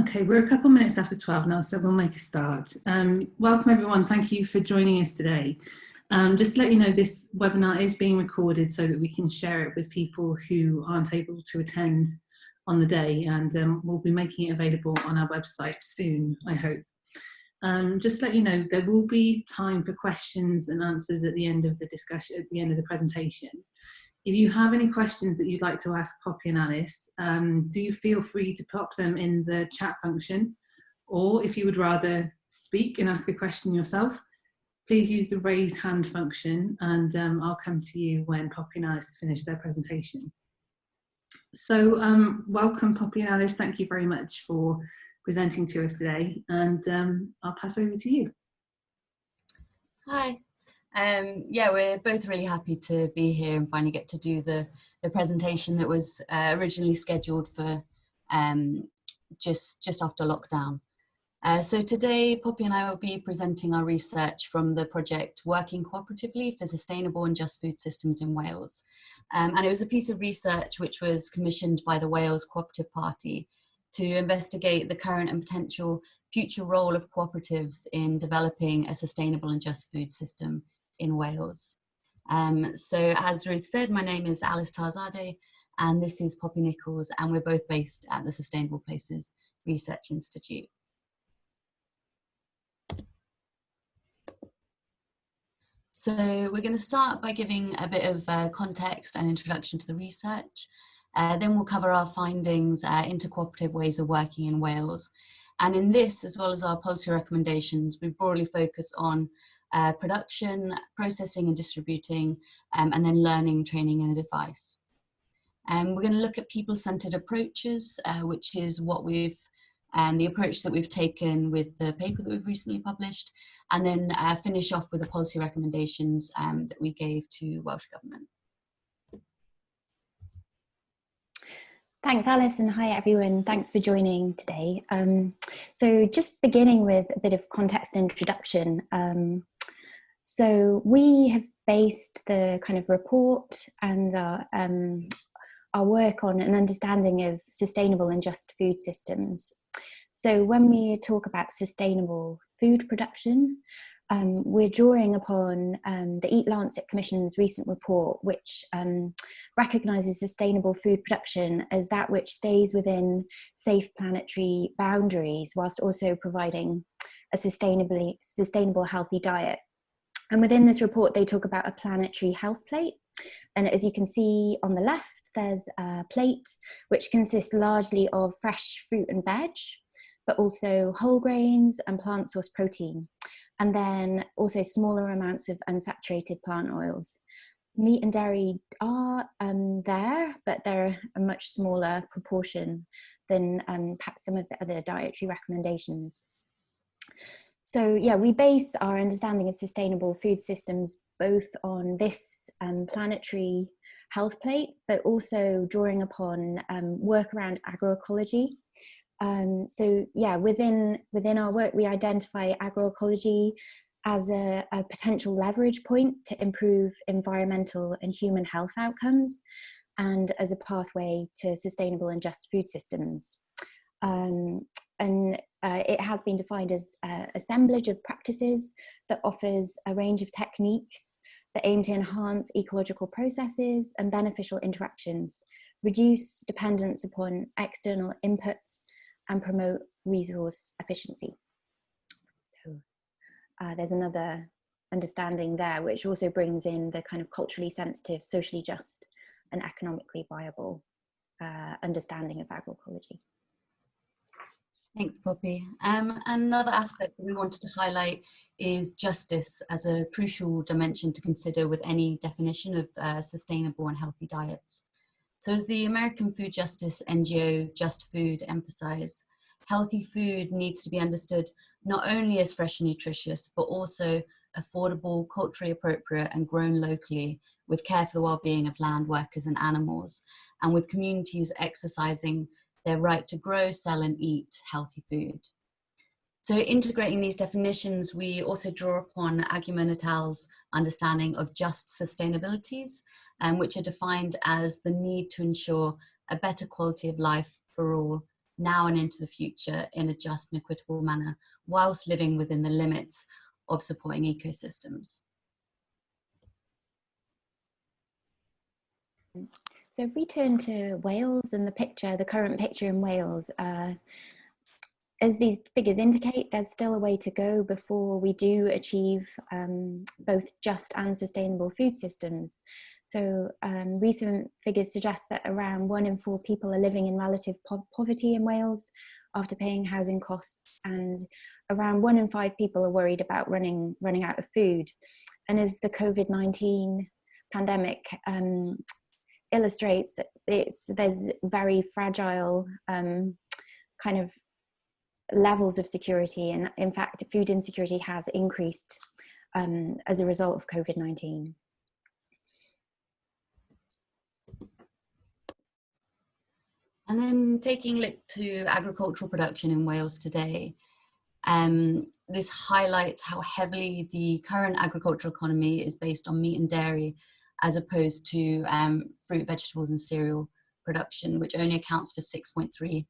Okay, we're a couple minutes after 12 now, so we'll make a start. Welcome everyone, thank you for joining us today. Just to let you know, this webinar is being recorded so that we can share it with people who aren't able to attend on the day, and we'll be making it available on our website soon, I hope. Just to let you know, there will be time for questions and answers at the end of the discussion, at the end of the presentation. If you have any questions that you'd like to ask Poppy and Alice, do feel free to pop them in the chat function, or if you would rather speak and ask a question yourself, please use the raised hand function, and I'll come to you when Poppy and Alice finish their presentation. So welcome Poppy and Alice, thank you very much for presenting to us today, and I'll pass over to you. Hi. Yeah, we're both really happy to be here and finally get to do the presentation that was originally scheduled for just after lockdown. So today, Poppy and I will be presenting our research from the project Working Co-operatively for Sustainable and Just Food Systems in Wales. And it was a piece of research which was commissioned by the Wales Cooperative Party to investigate the current and potential future role of cooperatives in developing a sustainable and just food system in Wales. So as Ruth said, my name is Alice Taherzadeh and this is Poppy Nichols, and we're both based at the Sustainable Places Research Institute. So we're going to start by giving a bit of context and introduction to the research. Then we'll cover our findings into cooperative ways of working in Wales. And in this, as well as our policy recommendations, we broadly focus on production, processing and distributing, and then learning, training and advice. We're going to look at people-centered approaches, which is what we've, the approach that we've taken with the paper that we've recently published, and then finish off with the policy recommendations that we gave to Welsh Government. Thanks, Alice, and hi everyone. Thanks for joining today. So just beginning with a bit of context and introduction. So we have based the kind of report and our work on an understanding of sustainable and just food systems. So when we talk about sustainable food production, we're drawing upon the Eat Lancet Commission's recent report, which recognises sustainable food production as that which stays within safe planetary boundaries whilst also providing a sustainable healthy diet. And within this report, they talk about a planetary health plate. And as you can see on the left, there's a plate which consists largely of fresh fruit and veg, but also whole grains and plant source protein. And then also smaller amounts of unsaturated plant oils. Meat and dairy are there, but they're a much smaller proportion than perhaps some of the other dietary recommendations. So yeah, we base our understanding of sustainable food systems both on this planetary health plate, but also drawing upon work around agroecology. So yeah, within our work, we identify agroecology as a potential leverage point to improve environmental and human health outcomes, and as a pathway to sustainable and just food systems. It has been defined as an assemblage of practices that offers a range of techniques that aim to enhance ecological processes and beneficial interactions, reduce dependence upon external inputs, and promote resource efficiency. So there's another understanding there, which also brings in the kind of culturally sensitive, socially just, and economically viable understanding of agroecology. Thanks, Poppy. Another aspect that we wanted to highlight is justice as a crucial dimension to consider with any definition of sustainable and healthy diets. So as the American food justice NGO Just Food emphasize, healthy food needs to be understood not only as fresh and nutritious, but also affordable, culturally appropriate and grown locally with care for the well-being of land workers and animals, and with communities exercising their right to grow, sell and eat healthy food. So integrating these definitions, we also draw upon Agyeman et al.'s understanding of just sustainabilities, which are defined as the need to ensure a better quality of life for all now and into the future in a just and equitable manner, whilst living within the limits of supporting ecosystems. So if we turn to Wales and the current picture in Wales, as these figures indicate, there's still a way to go before we do achieve both just and sustainable food systems. So recent figures suggest that around 1 in 4 people are living in relative poverty in Wales after paying housing costs, and around 1 in 5 people are worried about running out of food. And as the COVID-19 pandemic illustrates, there's very fragile kind of levels of security, and in fact food insecurity has increased as a result of COVID-19. And then taking a look to agricultural production in Wales today, this highlights how heavily the current agricultural economy is based on meat and dairy, as opposed to fruit, vegetables and cereal production, which only accounts for 6.3%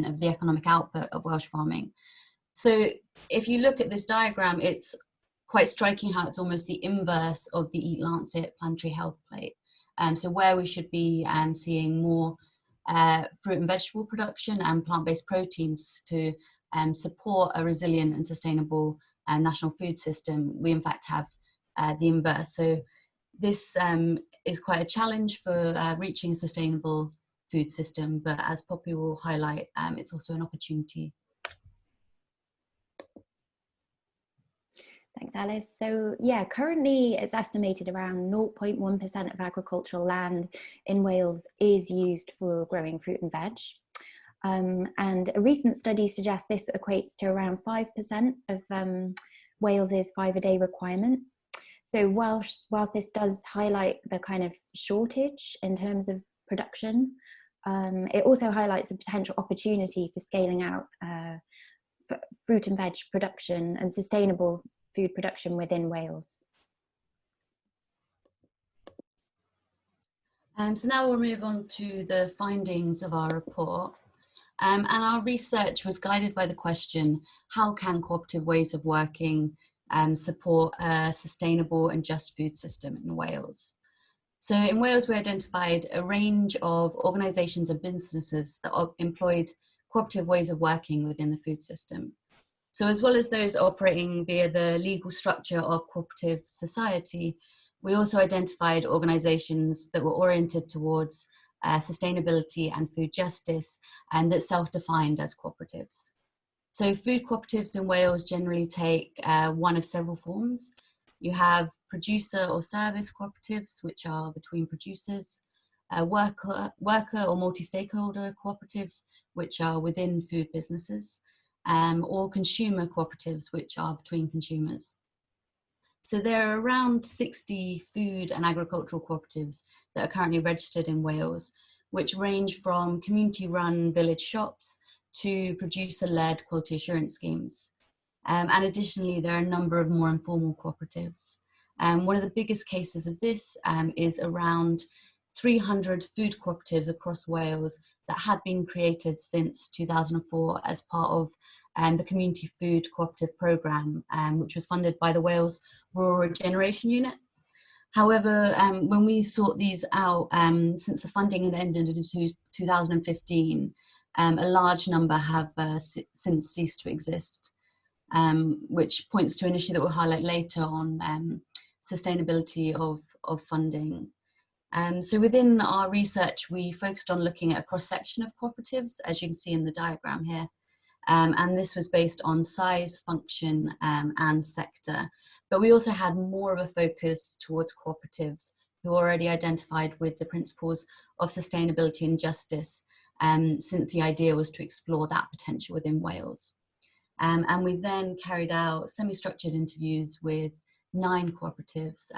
of the economic output of Welsh farming. So if you look at this diagram, it's quite striking how it's almost the inverse of the Eat Lancet planetary health plate. So where we should be seeing more fruit and vegetable production and plant-based proteins to support a resilient and sustainable national food system, we in fact have the inverse. So this is quite a challenge for reaching a sustainable food system, but as Poppy will highlight, it's also an opportunity. Thanks, Alice. So yeah, currently it's estimated around 0.1% of agricultural land in Wales is used for growing fruit and veg. And a recent study suggests this equates to around 5% of Wales's 5-a-day requirement. So whilst this does highlight the kind of shortage in terms of production, it also highlights a potential opportunity for scaling out fruit and veg production and sustainable food production within Wales. So now we'll move on to the findings of our report. And our research was guided by the question, how can cooperative ways of working support a sustainable and just food system in Wales? So in Wales, we identified a range of organisations and businesses that employed cooperative ways of working within the food system. So as well as those operating via the legal structure of cooperative society, we also identified organisations that were oriented towards sustainability and food justice and that self-defined as cooperatives. So food cooperatives in Wales generally take one of several forms. You have producer or service cooperatives, which are between producers, worker or multi-stakeholder cooperatives, which are within food businesses, or consumer cooperatives, which are between consumers. So there are around 60 food and agricultural cooperatives that are currently registered in Wales, which range from community-run village shops to producer-led quality assurance schemes. And additionally, there are a number of more informal cooperatives. One of the biggest cases of this is around 300 food cooperatives across Wales that had been created since 2004 as part of the Community Food Cooperative Programme, which was funded by the Wales Rural Regeneration Unit. However, when we sought these out, since the funding had ended in 2015, a large number have since ceased to exist, which points to an issue that we'll highlight later on sustainability of funding. So within our research, we focused on looking at a cross-section of cooperatives, as you can see in the diagram here. And this was based on size, function, and sector. But we also had more of a focus towards cooperatives who are already identified with the principles of sustainability and justice, since the idea was to explore that potential within Wales. And we then carried out semi-structured interviews with 9 cooperatives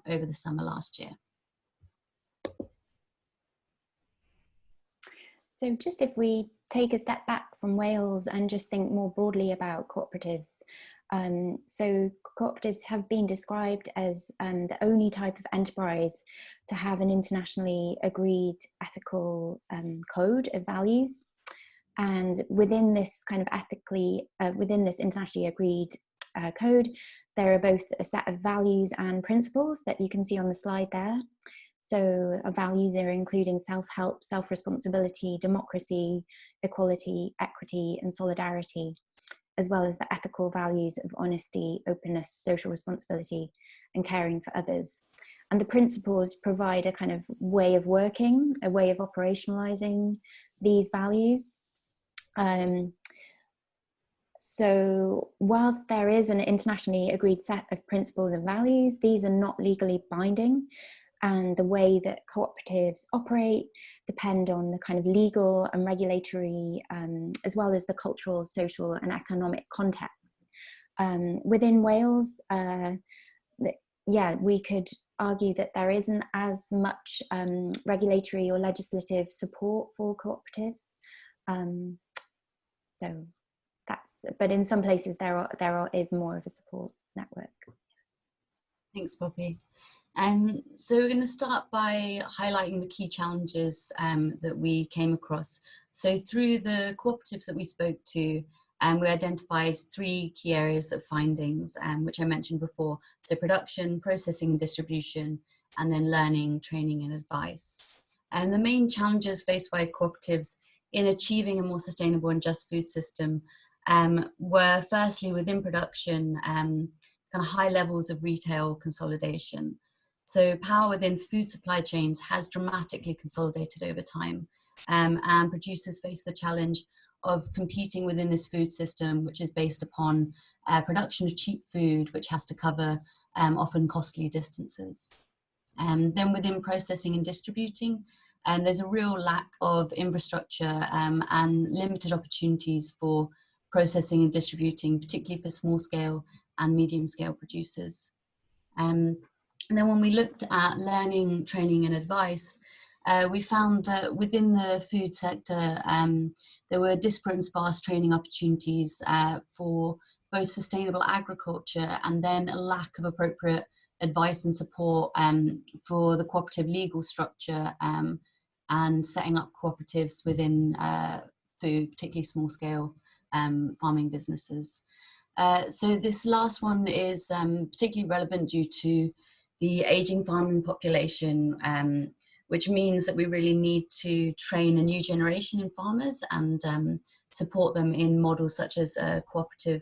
over the summer last year. So just if we take a step back from Wales and just think more broadly about cooperatives. So cooperatives have been described as the only type of enterprise to have an internationally agreed ethical code of values. And within this kind of within this internationally agreed code, there are both a set of values and principles that you can see on the slide there. So values are including self-help, self-responsibility, democracy, equality, equity, and solidarity, as well as the ethical values of honesty, openness, social responsibility, and caring for others. And the principles provide a kind of way of working, a way of operationalizing these values. So whilst there is an internationally agreed set of principles and values, these are not legally binding, and the way that cooperatives operate depend on the kind of legal and regulatory, as well as the cultural, social and economic context. Within Wales, we could argue that there isn't as much regulatory or legislative support for cooperatives. So but in some places there is more of a support network. Thanks, Poppy. So we're going to start by highlighting the key challenges that we came across. So through the cooperatives that we spoke to, we identified 3 key areas of findings, which I mentioned before. So production, processing and distribution, and then learning, training and advice. And the main challenges faced by cooperatives in achieving a more sustainable and just food system were firstly within production, kind of high levels of retail consolidation. So power within food supply chains has dramatically consolidated over time, and producers face the challenge of competing within this food system, which is based upon production of cheap food, which has to cover often costly distances. Then within processing and distributing, there's a real lack of infrastructure and limited opportunities for processing and distributing, particularly for small scale and medium scale producers. And then when we looked at learning, training and advice, we found that within the food sector, there were disparate and sparse training opportunities for both sustainable agriculture, and then a lack of appropriate advice and support for the cooperative legal structure and setting up cooperatives within food, particularly small scale farming businesses. So this last one is particularly relevant due to the aging farming population, which means that we really need to train a new generation in farmers and support them in models such as cooperative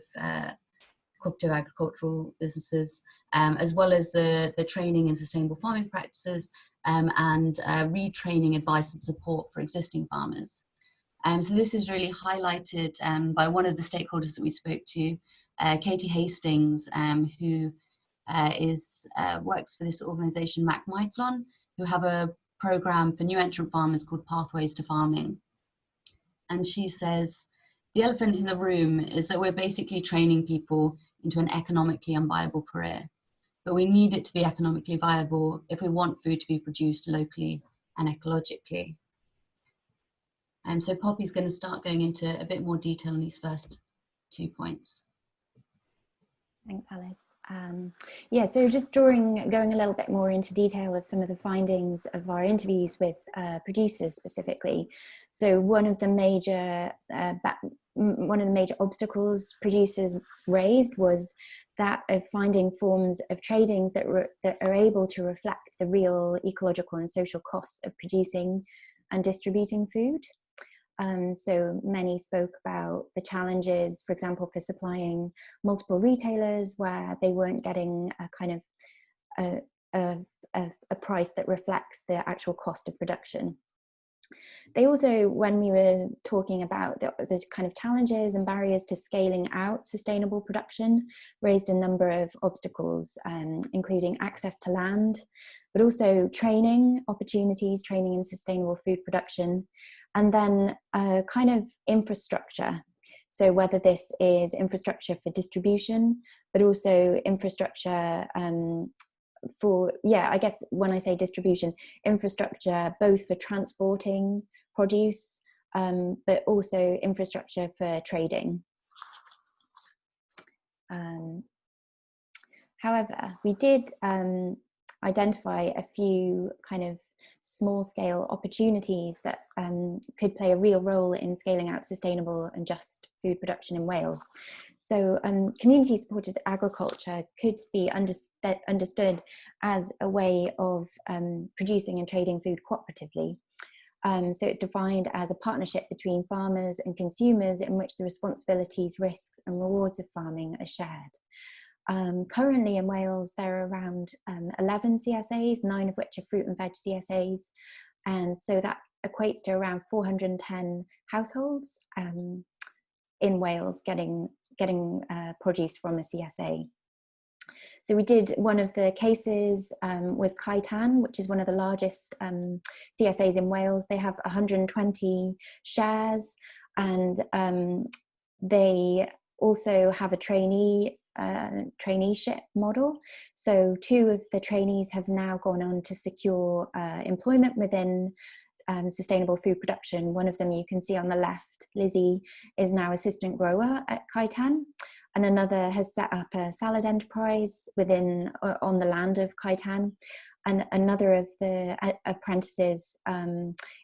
agricultural businesses, as well as the training in sustainable farming practices and retraining advice and support for existing farmers. So this is really highlighted by one of the stakeholders that we spoke to, Katie Hastings, who works for this organisation, Mac Mythlon, who have a programme for new entrant farmers called Pathways to Farming. And she says, the elephant in the room is that we're basically training people into an economically unviable career, but we need it to be economically viable if we want food to be produced locally and ecologically. So Poppy's going to start going into a bit more detail on these first 2 points. Thanks, Alice. Yeah, so just going a little bit more into detail of some of the findings of our interviews with producers specifically. So one of the major obstacles producers raised was that of finding forms of trading that are able to reflect the real ecological and social costs of producing and distributing food. So many spoke about the challenges, for example, for supplying multiple retailers where they weren't getting a kind of a price that reflects the actual cost of production. They also, when we were talking about the kind of challenges and barriers to scaling out sustainable production, raised a number of obstacles, including access to land, but also training opportunities, training in sustainable food production, and then kind of infrastructure. So whether this is infrastructure for distribution, but also infrastructure I guess when I say distribution, infrastructure both for transporting produce, but also infrastructure for trading. However, we did identify a few kind of small-scale opportunities that could play a real role in scaling out sustainable and just food production in Wales. So community-supported agriculture could be understood as a way of producing and trading food cooperatively. So it's defined as a partnership between farmers and consumers in which the responsibilities, risks and rewards of farming are shared. Currently in Wales, there are around 11 CSAs, 9 of which are fruit and veg CSAs. And so that equates to around 410 households in Wales getting produce from a CSA. So we did, one of the cases was Cyfeirir, which is one of the largest CSAs in Wales. They have 120 shares, and they also have a traineeship model. So 2 of the trainees have now gone on to secure employment within sustainable food production. One of them you can see on the left, Lizzie, is now assistant grower at Cyfeirir, and another has set up a salad enterprise on the land of Cyfeirir. And another of the apprentices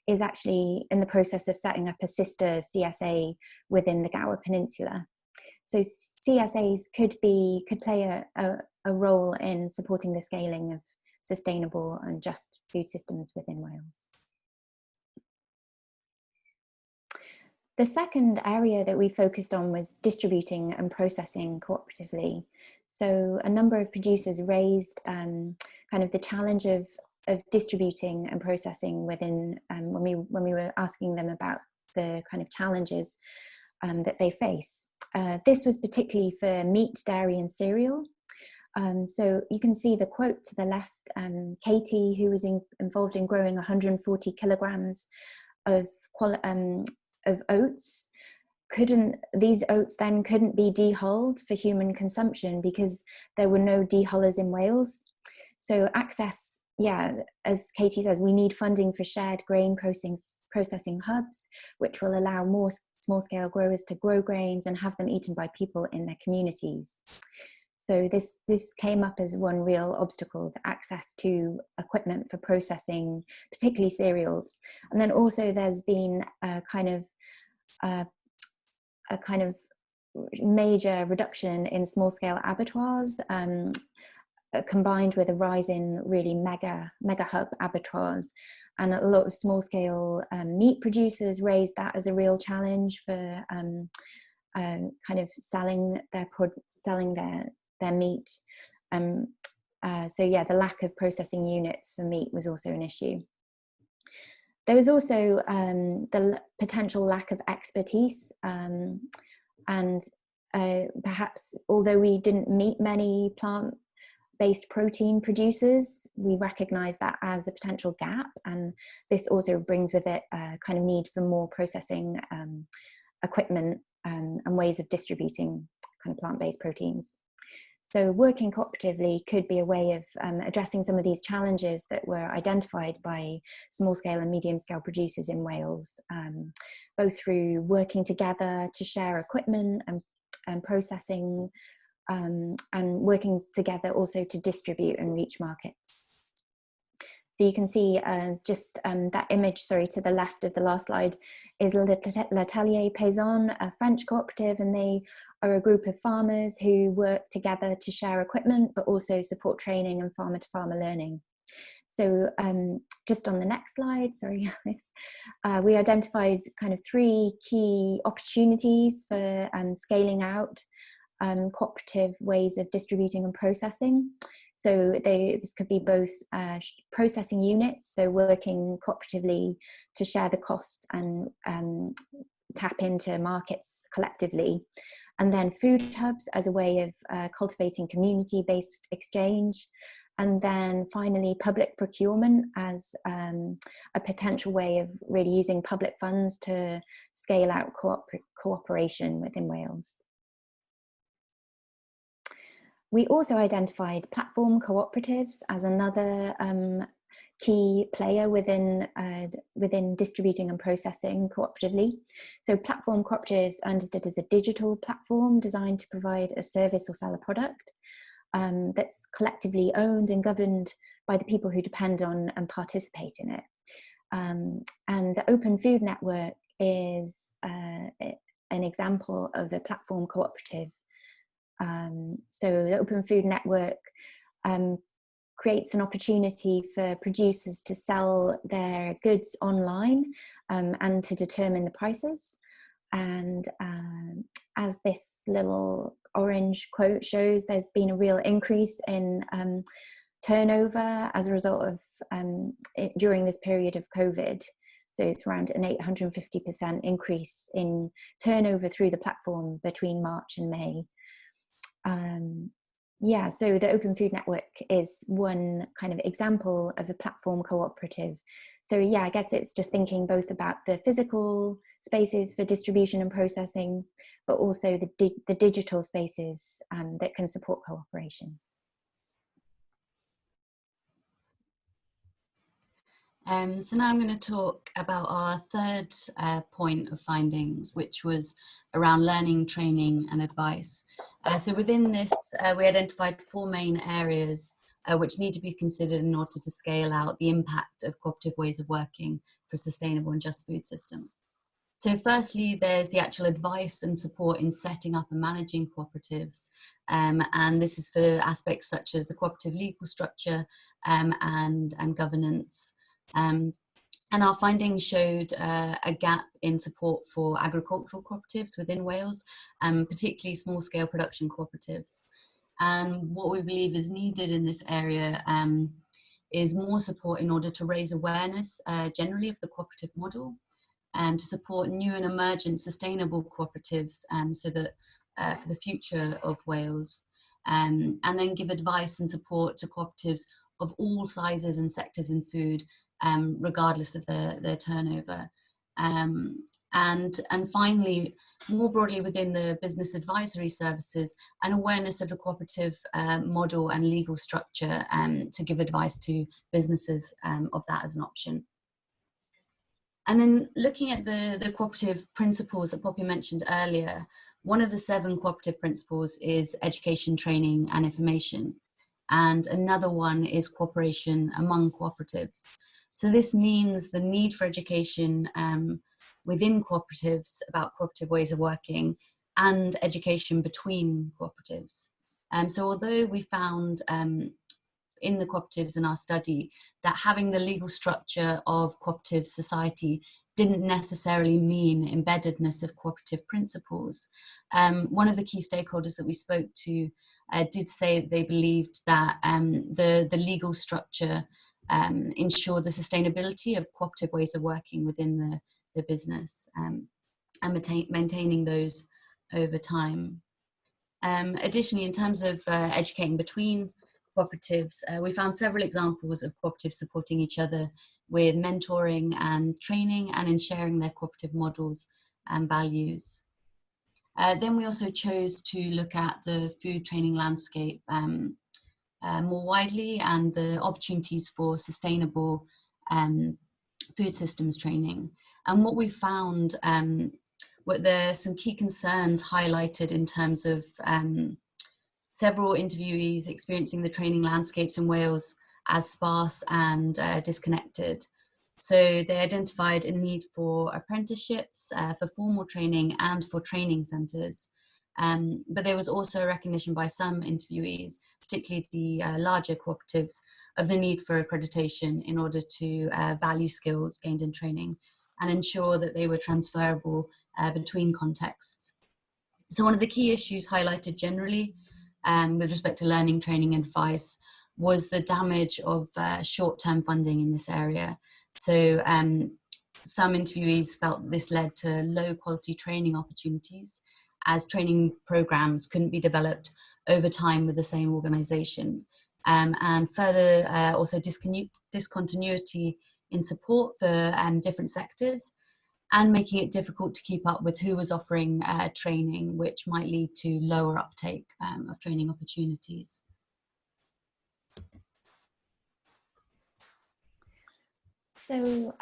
is actually in the process of setting up a sister CSA within the Gower Peninsula. So CSAs could play a role in supporting the scaling of sustainable and just food systems within Wales. The second area that we focused on was distributing and processing cooperatively. So a number of producers raised kind of the challenge of distributing and processing within, when we were asking them about the kind of challenges that they face. This was particularly for meat, dairy and cereal. So you can see the quote to the left, Katie, who was involved in growing 140 kilograms of oats. These oats then couldn't be dehulled for human consumption because there were no dehullers in Wales. So access, as Katie says, we need funding for shared grain processing hubs, which will allow more small-scale growers to grow grains and have them eaten by people in their communities. So this came up as one real obstacle, the access to equipment for processing, particularly cereals. And then also there's been a kind of major reduction in small-scale abattoirs, combined with a rise in really mega hub abattoirs. And a lot of small-scale meat producers raised that as a real challenge for kind of selling their meat. So yeah, the lack of processing units for meat was also an issue. There was also the potential lack of expertise, and perhaps although we didn't meet many plant-based protein producers, we recognize that as a potential gap, and this also brings with it a kind of need for more processing equipment and ways of distributing kind of plant-based proteins. So working cooperatively could be a way of addressing some of these challenges that were identified by small-scale and medium-scale producers in Wales, both through working together to share equipment and processing, and working together also to distribute and reach markets. So you can see that image, to the left of the last slide, is L'Atelier Paysan, a French cooperative, and they are a group of farmers who work together to share equipment, but also support training and farmer-to-farmer learning. So just on the next slide, we identified kind of 3 key opportunities for scaling out cooperative ways of distributing and processing. So this could be both processing units, so working cooperatively to share the cost and tap into markets collectively. And then food hubs as a way of cultivating community-based exchange. And then finally, public procurement as a potential way of really using public funds to scale out cooperation within Wales. We also identified platform cooperatives as another key player within distributing and processing cooperatively. So platform cooperatives are understood as a digital platform designed to provide a service or sell a product. that's collectively owned and governed by the people who depend on and participate in it. And the Open Food Network is an example of a platform cooperative. So the Open Food Network creates an opportunity for producers to sell their goods online and to determine the prices. And as this little orange quote shows, there's been a real increase in turnover as a result of during this period of COVID. So it's around an 850% increase in turnover through the platform between March and May. Yeah, so the Open Food Network is one kind of example of a platform cooperative. So yeah, I guess it's just thinking both about the physical spaces for distribution and processing, but also the digital spaces that can support cooperation. So now I'm going to talk about our third point of findings, which was around learning, training and advice. So within this, we identified 4 main areas which need to be considered in order to scale out the impact of cooperative ways of working for a sustainable and just food system. So firstly, there's the actual advice and support in setting up and managing cooperatives. And this is for aspects such as the cooperative legal structure and governance. And our findings showed a gap in support for agricultural cooperatives within Wales, particularly small-scale production cooperatives. And what we believe is needed in this area is more support in order to raise awareness generally of the cooperative model, to support new and emergent sustainable cooperatives so that for the future of Wales, and then give advice and support to cooperatives of all sizes and sectors in food, regardless of their turnover. And finally, more broadly within the business advisory services, an awareness of the cooperative model and legal structure to give advice to businesses of that as an option. And then looking at the cooperative principles that Poppy mentioned earlier, one of the 7 cooperative principles is education, training and information. And another one is cooperation among cooperatives. So this means the need for education within cooperatives about cooperative ways of working and education between cooperatives. So although we found in the cooperatives in our study that having the legal structure of cooperative society didn't necessarily mean embeddedness of cooperative principles, one of the key stakeholders that we spoke to did say that they believed that the legal structure ensure the sustainability of cooperative ways of working within the business and maintaining those over time. Additionally, in terms of educating between cooperatives, we found several examples of cooperatives supporting each other with mentoring and training and in sharing their cooperative models and values. Then we also chose to look at the food training landscape more widely and the opportunities for sustainable food systems training. And what we found were there some key concerns highlighted in terms of several interviewees experiencing the training landscapes in Wales as sparse and disconnected. So they identified a need for apprenticeships, for formal training and for training centres. But there was also a recognition by some interviewees, particularly the larger cooperatives, of the need for accreditation in order to value skills gained in training and ensure that they were transferable between contexts. So one of the key issues highlighted generally with respect to learning, training and advice was the damage of short-term funding in this area. So some interviewees felt this led to low quality training opportunities as training programs couldn't be developed over time with the same organisation. And further also discontinuity in support for different sectors and making it difficult to keep up with who was offering training, which might lead to lower uptake of training opportunities. So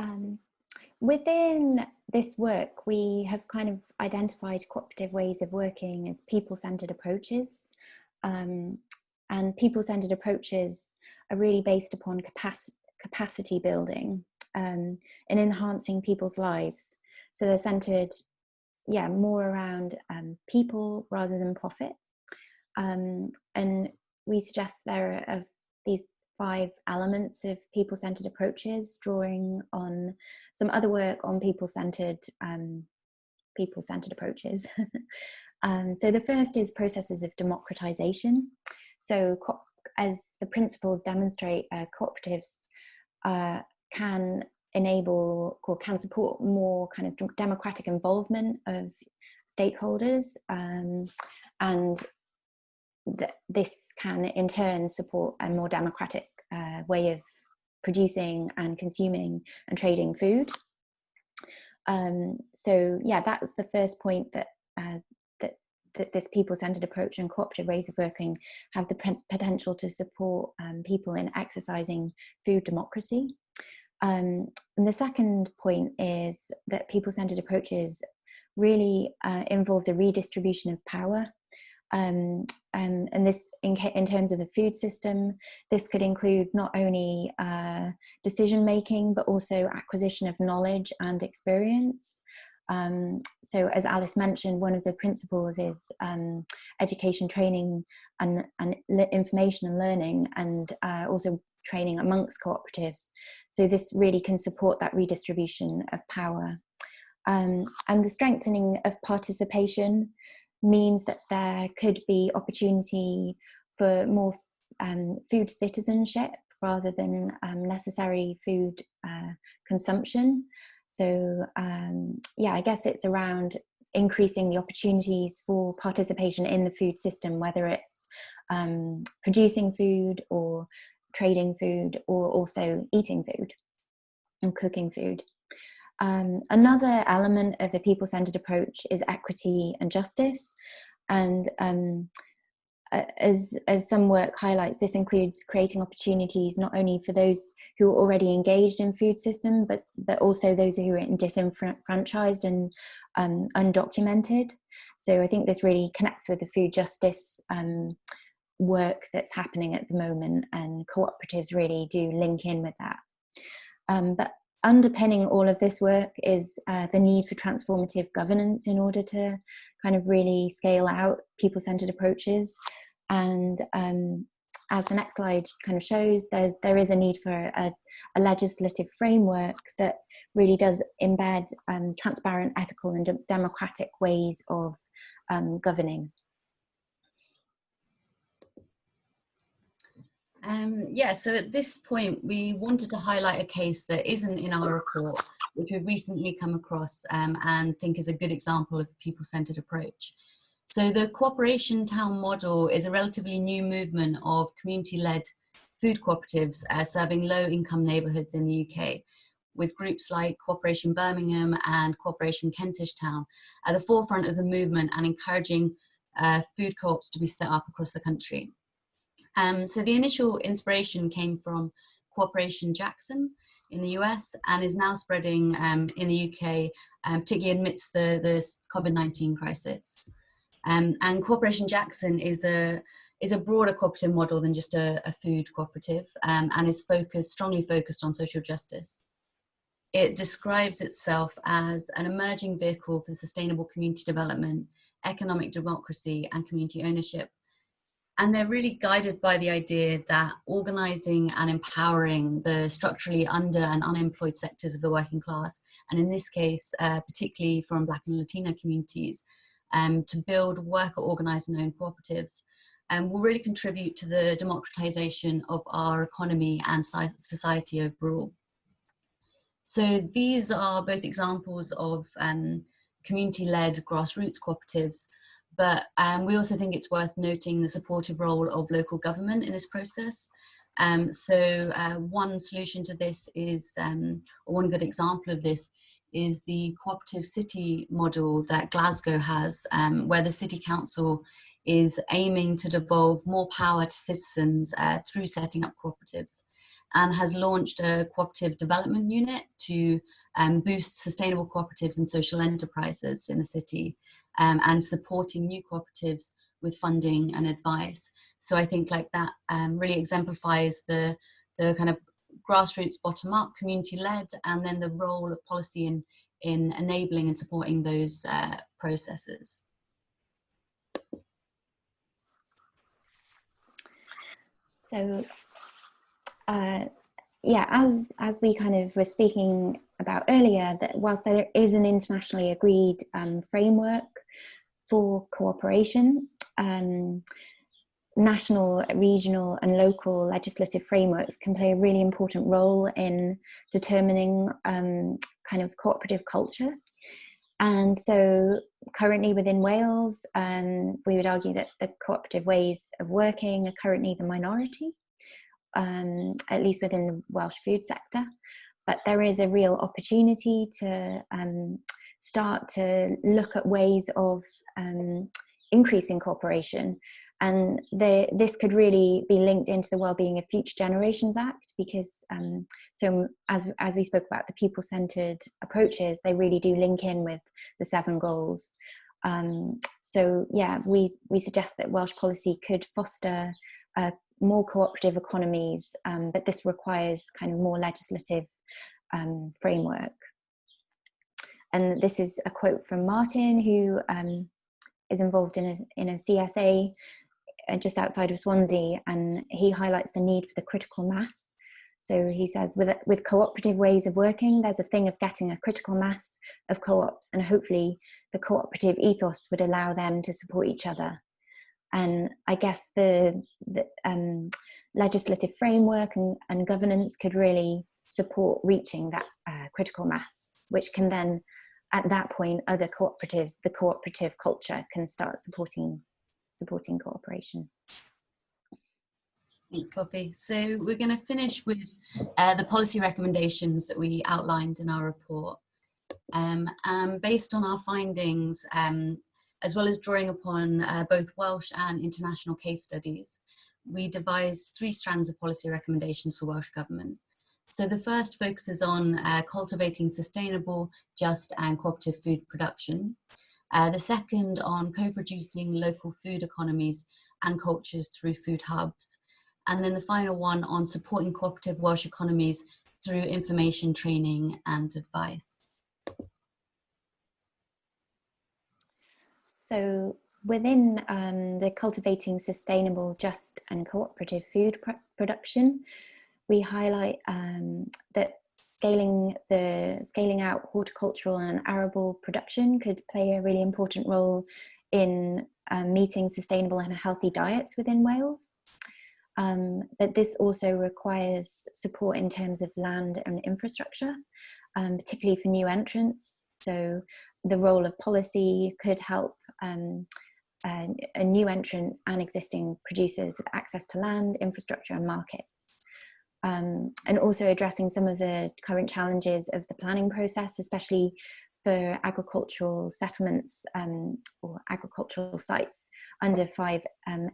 within this work, we have kind of identified cooperative ways of working as people-centered approaches. And people-centered approaches are really based upon capacity building and enhancing people's lives. So they're centered, more around people rather than profit. And we suggest there are these 5 elements of people-centered approaches, drawing on some other work on people-centered approaches. So the first is processes of democratization. So as the principles demonstrate, cooperatives can enable or can support more kind of democratic involvement of stakeholders, and this can in turn support a more democratic way of producing and consuming and trading food. So that's the first point, that this people-centered approach and cooperative ways of working have the potential to support people in exercising food democracy. And the second point is that people-centered approaches really involve the redistribution of power. And this, in terms of the food system, this could include not only decision making, but also acquisition of knowledge and experience. So as Alice mentioned, one of the principles is education, training, and information and learning, and also training amongst cooperatives. So this really can support that redistribution of power. And the strengthening of participation means that there could be opportunity for more food citizenship rather than necessary food consumption. So I guess it's around increasing the opportunities for participation in the food system, whether it's producing food or trading food, or also eating food and cooking food. Another element of a people-centered approach is equity and justice, and as some work highlights, this includes creating opportunities not only for those who are already engaged in food system, but also those who are disenfranchised and undocumented. So I think this really connects with the food justice work that's happening at the moment, and cooperatives really do link in with that. But underpinning all of this work is the need for transformative governance in order to kind of really scale out people-centered approaches. And as the next slide kind of shows, there is a need for a legislative framework that really does embed transparent, ethical, and democratic ways of governing. So at this point, we wanted to highlight a case that isn't in our report, which we've recently come across and think is a good example of a people-centered approach. So the cooperation town model is a relatively new movement of community-led food cooperatives serving low-income neighbourhoods in the UK, with groups like Cooperation Birmingham and Cooperation Kentish Town at the forefront of the movement and encouraging food co-ops to be set up across the country. So the initial inspiration came from Cooperation Jackson in the US and is now spreading in the UK, particularly amidst the COVID-19 crisis. And Cooperation Jackson is a broader cooperative model than just a food cooperative, and is strongly focused on social justice. It describes itself as an emerging vehicle for sustainable community development, economic democracy, and community ownership. And they're really guided by the idea that organising and empowering the structurally under and unemployed sectors of the working class, and in this case, particularly from Black and Latino communities, to build worker organised and owned cooperatives, will really contribute to the democratisation of our economy and society overall. So these are both examples of community-led grassroots cooperatives, but we also think it's worth noting the supportive role of local government in this process. So one solution to this is, or one good example of this, is the cooperative city model that Glasgow has, where the city council is aiming to devolve more power to citizens through setting up cooperatives, and has launched a cooperative development unit to boost sustainable cooperatives and social enterprises in the city, and supporting new cooperatives with funding and advice. So I think like that really exemplifies the kind of grassroots, bottom-up, community-led, and then the role of policy in enabling and supporting those processes. So, yeah, as we kind of were speaking about earlier, that whilst there is an internationally agreed framework for cooperation, national, regional and local legislative frameworks can play a really important role in determining kind of cooperative culture. And so currently within Wales, we would argue that the cooperative ways of working are currently the minority, at least within the Welsh food sector. But there is a real opportunity to start to look at ways of increasing cooperation. And this could really be linked into the Wellbeing of Future Generations Act, because so as we spoke about the people-centred approaches, they really do link in with the 7 goals. So yeah, we suggest that Welsh policy could foster more cooperative economies, but this requires kind of more legislative framework. And this is a quote from Martin, who is involved in a CSA just outside of Swansea, and he highlights the need for the critical mass. So he says, with cooperative ways of working, there's a thing of getting a critical mass of co-ops, and hopefully the cooperative ethos would allow them to support each other. And I guess the legislative framework and governance could really support reaching that critical mass, which can then, at that point, other cooperatives, the cooperative culture, can start supporting cooperation. Thanks, Poppy. So we're going to finish with the policy recommendations that we outlined in our report. And based on our findings, as well as drawing upon both Welsh and international case studies, we devised 3 strands of policy recommendations for Welsh Government. So the first focuses on cultivating sustainable, just and cooperative food production. The second on co-producing local food economies and cultures through food hubs. And then the final one on supporting cooperative Welsh economies through information, training and advice. So within the cultivating sustainable, just and cooperative food production, we highlight that scaling out horticultural and arable production could play a really important role in meeting sustainable and healthy diets within Wales. But this also requires support in terms of land and infrastructure, particularly for new entrants. So the role of policy could help a new entrants and existing producers with access to land, infrastructure and markets. And also addressing some of the current challenges of the planning process, especially for agricultural settlements or agricultural sites under 5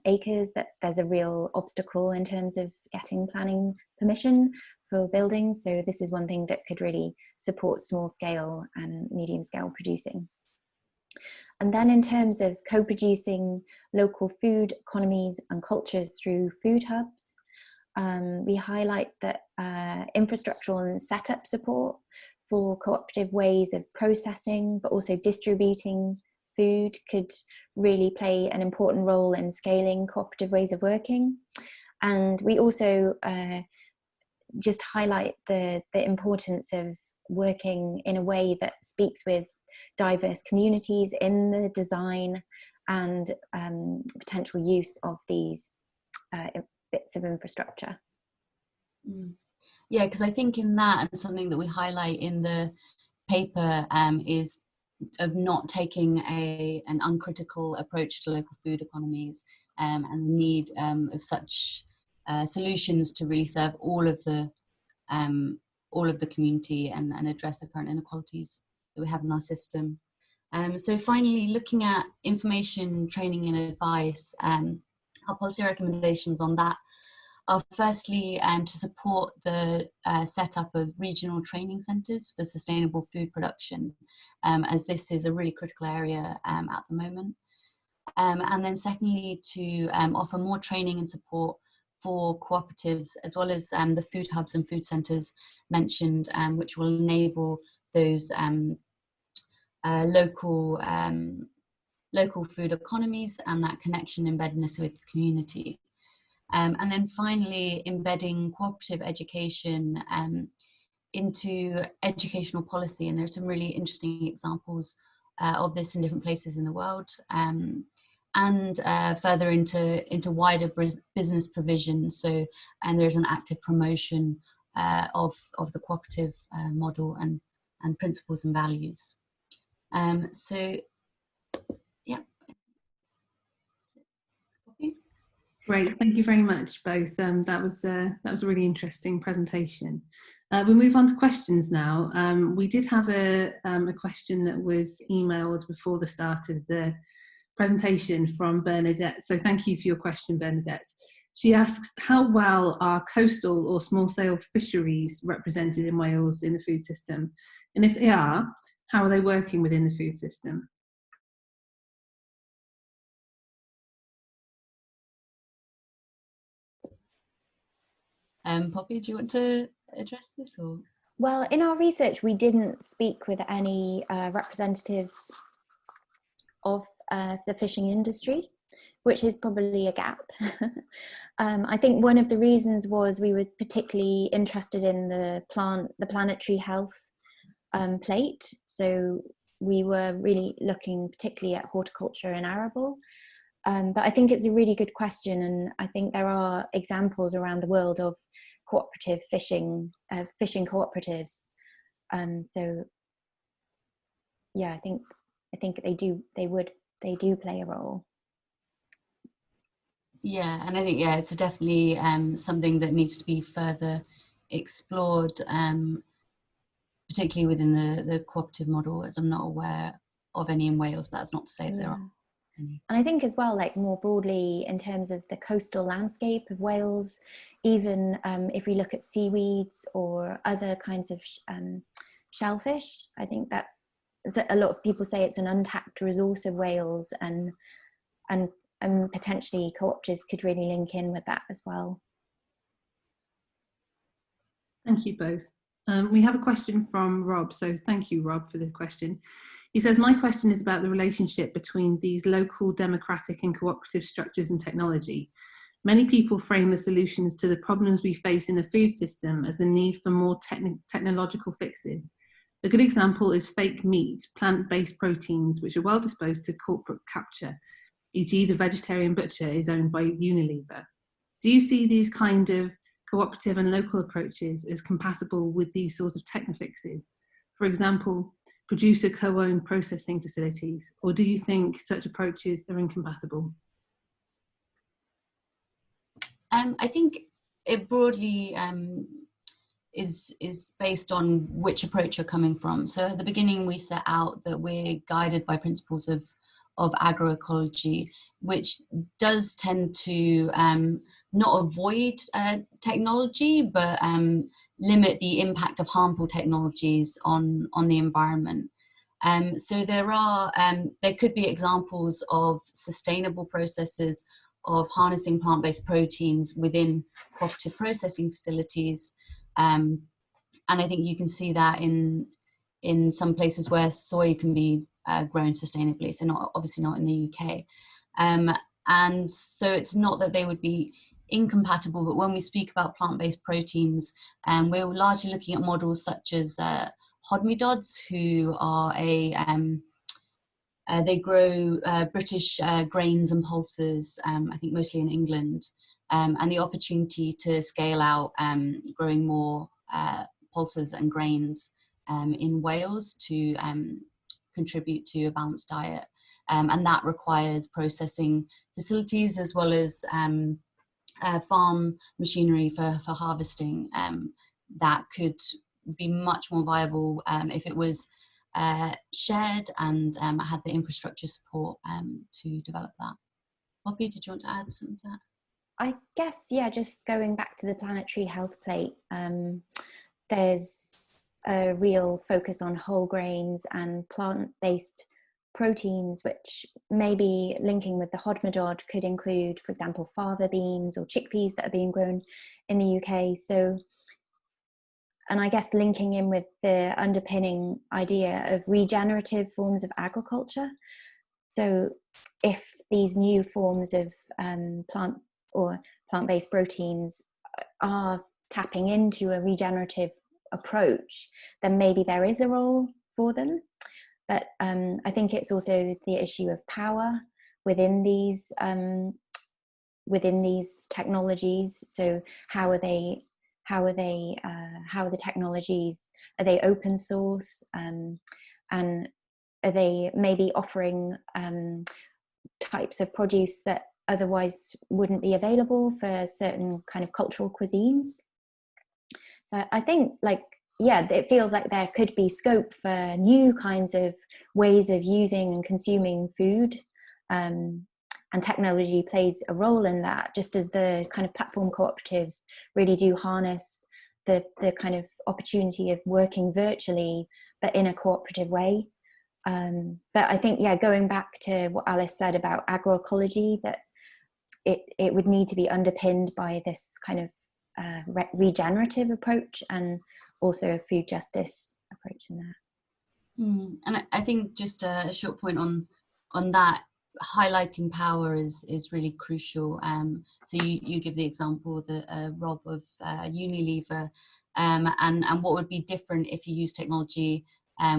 acres, that there's a real obstacle in terms of getting planning permission for buildings. So this is one thing that could really support small scale and medium scale producing. And then in terms of co-producing local food economies and cultures through food hubs, we highlight that infrastructural and setup support for cooperative ways of processing, but also distributing food could really play an important role in scaling cooperative ways of working. And we also just highlight the importance of working in a way that speaks with diverse communities in the design and potential use of these bits of infrastructure. Yeah, because I think in that, and something that we highlight in the paper is of not taking an uncritical approach to local food economies and the need of such solutions to really serve all of the community and address the current inequalities that we have in our system. So finally, looking at information, training and advice, our policy recommendations on that are firstly to support the setup of regional training centres for sustainable food production, as this is a really critical area at the moment. And then secondly, to offer more training and support for cooperatives, as well as the food hubs and food centres mentioned, which will enable those local food economies and that connection embeddedness with the community. And then finally, embedding cooperative education into educational policy. And there's some really interesting examples of this in different places in the world. And further into wider business provision. So, and there's an active promotion of the cooperative model and principles and values. So, yeah. Great, thank you very much both. That was a really interesting presentation. We'll move on to questions now. We did have a question that was emailed before the start of the presentation from Bernadette. So thank you for your question, Bernadette. She asks, how well are coastal or small-scale fisheries represented in Wales in the food system? And if they are, how are they working within the food system? Poppy, do you want to address this? Or? Well, in our research, we didn't speak with any representatives of the fishing industry, which is probably a gap. I think one of the reasons was we were particularly interested in the planetary health plate. So we were really looking particularly at horticulture and arable. But I think it's a really good question, and I think there are examples around the world of cooperative fishing cooperatives. So yeah, I think they do play a role. Yeah, and I think it's definitely something that needs to be further explored, particularly within the cooperative model, as I'm not aware of any in Wales, but that's not to say that there are any. And I think as well, like more broadly in terms of the coastal landscape of Wales, even if we look at seaweeds or other kinds of shellfish, I think that's a lot of people say it's an untapped resource of Wales, and potentially cooperatives could really link in with that as well. Thank you both. We have a question from Rob, so thank you, Rob, for the question. He says, my question is about the relationship between these local democratic and cooperative structures and technology. Many people frame the solutions to the problems we face in the food system as a need for more technological fixes. A good example is fake meat, plant-based proteins, which are well disposed to corporate capture, e.g. the vegetarian butcher is owned by Unilever. Do you see these kind of cooperative and local approaches as compatible with these sort of tech fixes? For example, producer co-owned processing facilities, or do you think such approaches are incompatible? I think it broadly is based on which approach you're coming from. So at the beginning, we set out that we're guided by principles of agroecology, which does tend to not avoid technology, but limit the impact of harmful technologies on the environment. So there could be examples of sustainable processes of harnessing plant-based proteins within cooperative processing facilities. And I think you can see that in some places where soy can be grown sustainably, so obviously not in the UK. And so it's not that they would be incompatible, but when we speak about plant-based proteins, we're largely looking at models such as Hodmedod's, who are they grow British grains and pulses, I think mostly in England, and the opportunity to scale out growing more pulses and grains in Wales to contribute to a balanced diet. And that requires processing facilities as well as farm machinery for harvesting that could be much more viable if it was shared and had the infrastructure support to develop that. Poppy, did you want to add something to that? I guess, yeah, just going back to the planetary health plate, there's a real focus on whole grains and plant-based proteins, which maybe linking with the hodmedod could include, for example, fava beans or chickpeas that are being grown in the UK. So, and I guess linking in with the underpinning idea of regenerative forms of agriculture. So if these new forms of plant-based proteins are tapping into a regenerative approach, then maybe there is a role for them. But I think it's also the issue of power within these technologies. So how are the technologies? Are they open source? And are they maybe offering types of produce that otherwise wouldn't be available for certain kind of cultural cuisines? So I think, like, yeah, it feels like there could be scope for new kinds of ways of using and consuming food, and technology plays a role in that, just as the kind of platform cooperatives really do harness the kind of opportunity of working virtually, but in a cooperative way. But I think, yeah, going back to what Alice said about agroecology, that it would need to be underpinned by this kind of regenerative approach and also a food justice approach in that. And I think just a short point on that, highlighting power is really crucial. So you give the example, Rob, of Unilever, and what would be different if you use technology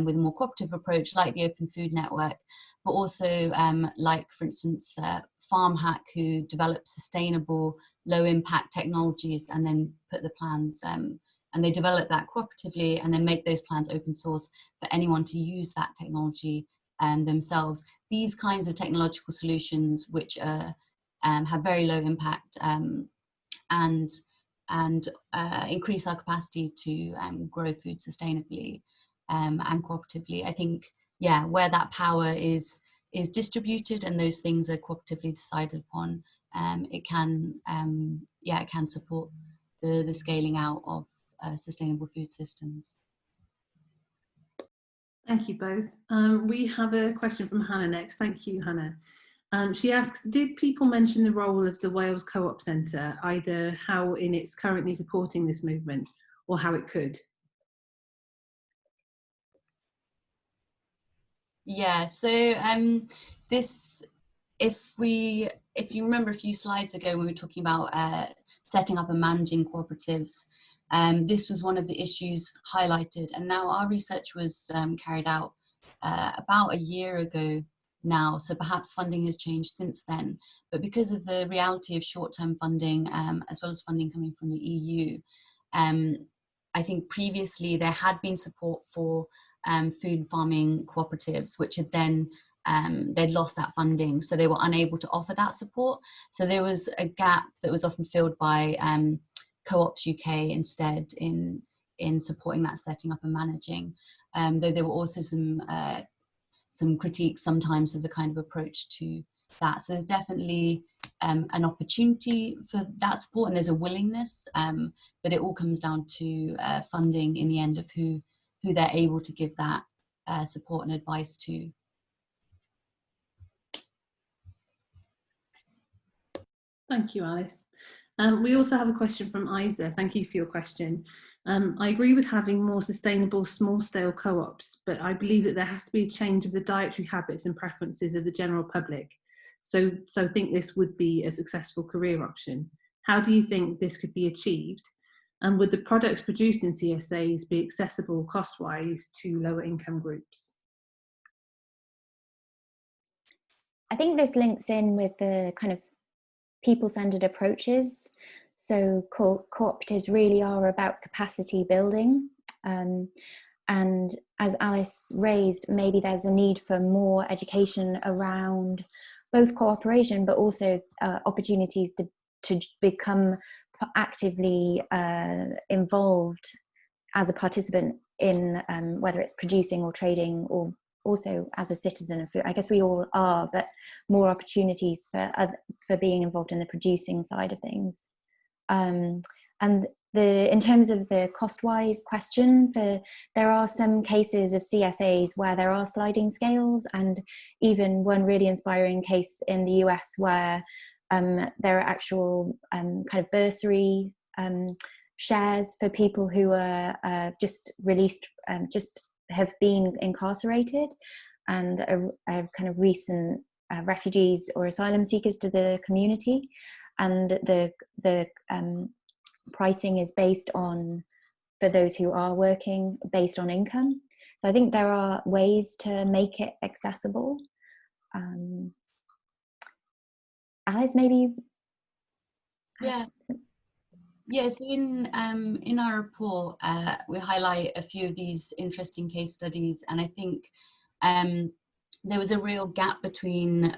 with a more cooperative approach, like the Open Food Network, but also like, for instance, FarmHack, who develop sustainable, low-impact technologies and then put the plans, and they develop that cooperatively and then make those plans open source for anyone to use that technology themselves. These kinds of technological solutions, which have very low impact and increase our capacity to grow food sustainably and cooperatively. I think, yeah, where that power is distributed and those things are cooperatively decided upon, it can support the scaling out of sustainable food systems. Thank you both. We have a question from Hannah next. Thank you, Hannah. She asks, did people mention the role of the Wales Co-op Centre, either how in it's currently supporting this movement or how it could? Yeah, so this, if you remember a few slides ago when we were talking about setting up and managing cooperatives, this was one of the issues highlighted, and now our research was carried out about a year ago now, so perhaps funding has changed since then, but because of the reality of short-term funding as well as funding coming from the EU, I think previously there had been support for food farming cooperatives, which had then they'd lost that funding, so they were unable to offer that support. So there was a gap that was often filled by Co-ops UK instead in supporting that setting up and managing. Though there were also some critiques sometimes of the kind of approach to that. So there's definitely an opportunity for that support, and there's a willingness, but it all comes down to funding in the end of who they're able to give that support and advice to. Thank you, Alice. We also have a question from Isa. Thank you for your question. I agree with having more sustainable small-scale co-ops, but I believe that there has to be a change of the dietary habits and preferences of the general public. So I think this would be a successful career option. How do you think this could be achieved? And would the products produced in CSAs be accessible cost-wise to lower income groups? I think this links in with the kind of people-centered approaches. So cooperatives really are about capacity building. And as Alice raised, maybe there's a need for more education around both cooperation, but also opportunities to become actively involved as a participant in whether it's producing or trading, or also as a citizen of food. I guess we all are, but more opportunities for being involved in the producing side of things. And in terms of the cost-wise question, there are some cases of CSAs where there are sliding scales, and even one really inspiring case in the US where there are actual kind of bursary shares for people who are just released, just have been incarcerated, and are kind of recent refugees or asylum seekers to the community, and the pricing is based on, for those who are working, based on income. So I think there are ways to make it accessible. Alice, maybe? Yeah. Yeah, so in our report, we highlight a few of these interesting case studies, and I think there was a real gap between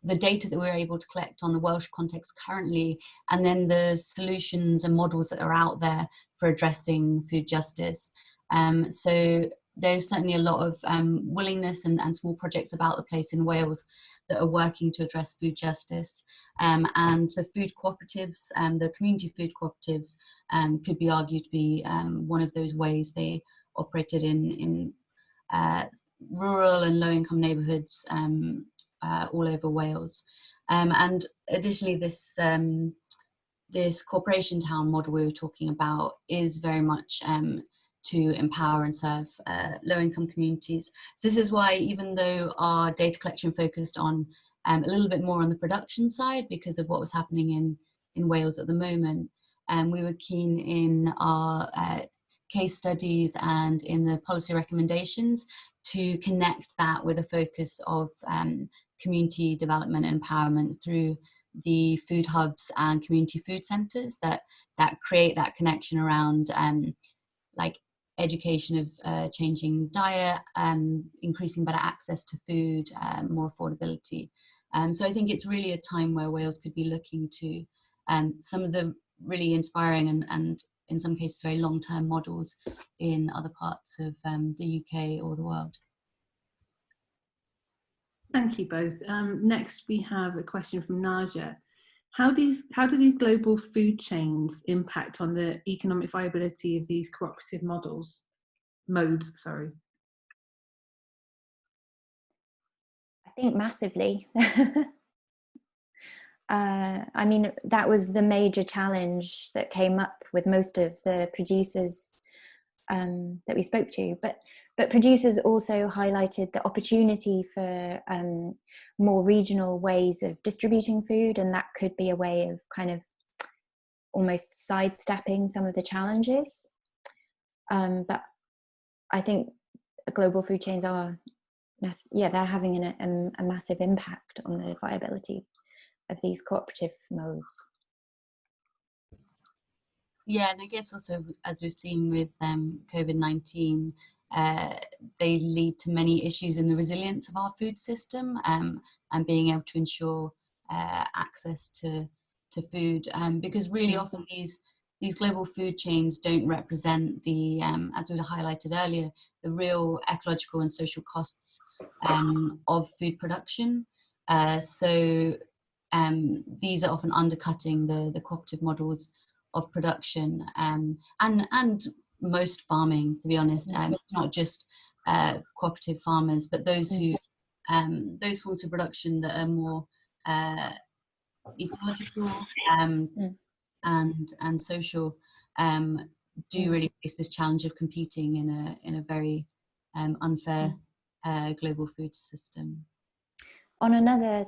the data that we're able to collect on the Welsh context currently, and then the solutions and models that are out there for addressing food justice. So there's certainly a lot of willingness and small projects about the place in Wales that are working to address food justice. And the food cooperatives, the community food cooperatives, could be argued to be one of those ways. They operated in rural and low-income neighbourhoods all over Wales. And additionally, this corporation town model we were talking about is very much to empower and serve low-income communities. So this is why, even though our data collection focused on a little bit more on the production side because of what was happening in Wales at the moment, we were keen in our case studies and in the policy recommendations to connect that with a focus of community development and empowerment through the food hubs and community food centres that create that connection around like education of changing diet, increasing better access to food, more affordability. So I think it's really a time where Wales could be looking to some of the really inspiring and in some cases very long-term models in other parts of the UK or the world. Thank you both. Next we have a question from Naja. How do these global food chains impact on the economic viability of these cooperative modes? I think massively. I mean, that was the major challenge that came up with most of the producers that we spoke to. But producers also highlighted the opportunity for more regional ways of distributing food, and that could be a way of kind of almost sidestepping some of the challenges. But I think global food chains are, they're having a massive impact on the viability of these cooperative modes. Yeah, and I guess also, as we've seen with COVID-19, they lead to many issues in the resilience of our food system and being able to ensure access to food, because really often these global food chains don't represent the, as we highlighted earlier, the real ecological and social costs of food production. So these are often undercutting the cooperative models of production and most farming, to be honest. It's not just cooperative farmers, but those who those forms of production that are more ecological and social do really face this challenge of competing in a very unfair global food system. On another,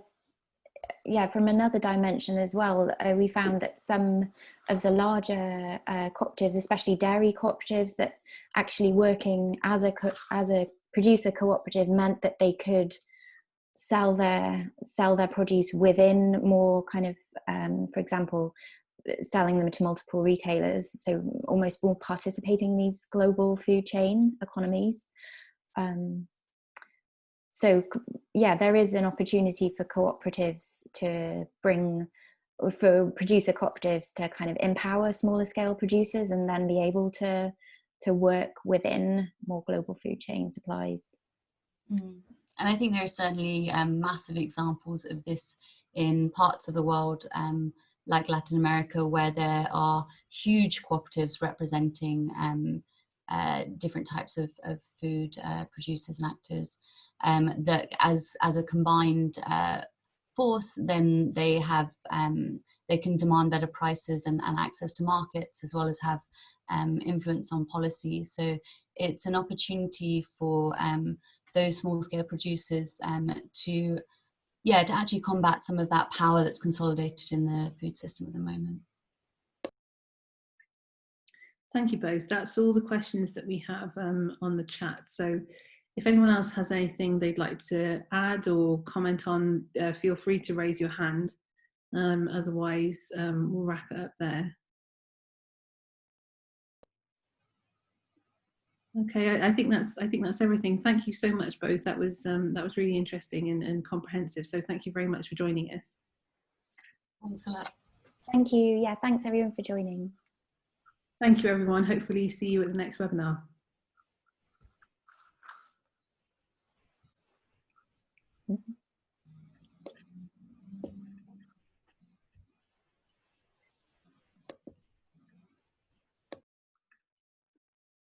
from another dimension as well, we found that some of the larger cooperatives, especially dairy cooperatives, that actually working as a producer cooperative meant that they could sell their produce within more kind of, for example, selling them to multiple retailers, so almost more participating in these global food chain economies. So yeah, there is an opportunity for cooperatives for producer cooperatives to kind of empower smaller scale producers and then be able to work within more global food chain supplies. And I think there are certainly massive examples of this in parts of the world, like Latin America, where there are huge cooperatives representing different types of food producers and actors, that as a combined force, then they have they can demand better prices and access to markets, as well as have influence on policy. So it's an opportunity for those small-scale producers to actually combat some of that power that's consolidated in the food system at the moment. Thank you both. That's all the questions that we have on the chat. So if anyone else has anything they'd like to add or comment on, feel free to raise your hand. Otherwise, we'll wrap it up there. Okay, I think that's everything. Thank you so much, both. That was really interesting and comprehensive. So thank you very much for joining us. Thanks a lot. Thank you. Yeah, thanks everyone for joining. Thank you, everyone. Hopefully see you at the next webinar.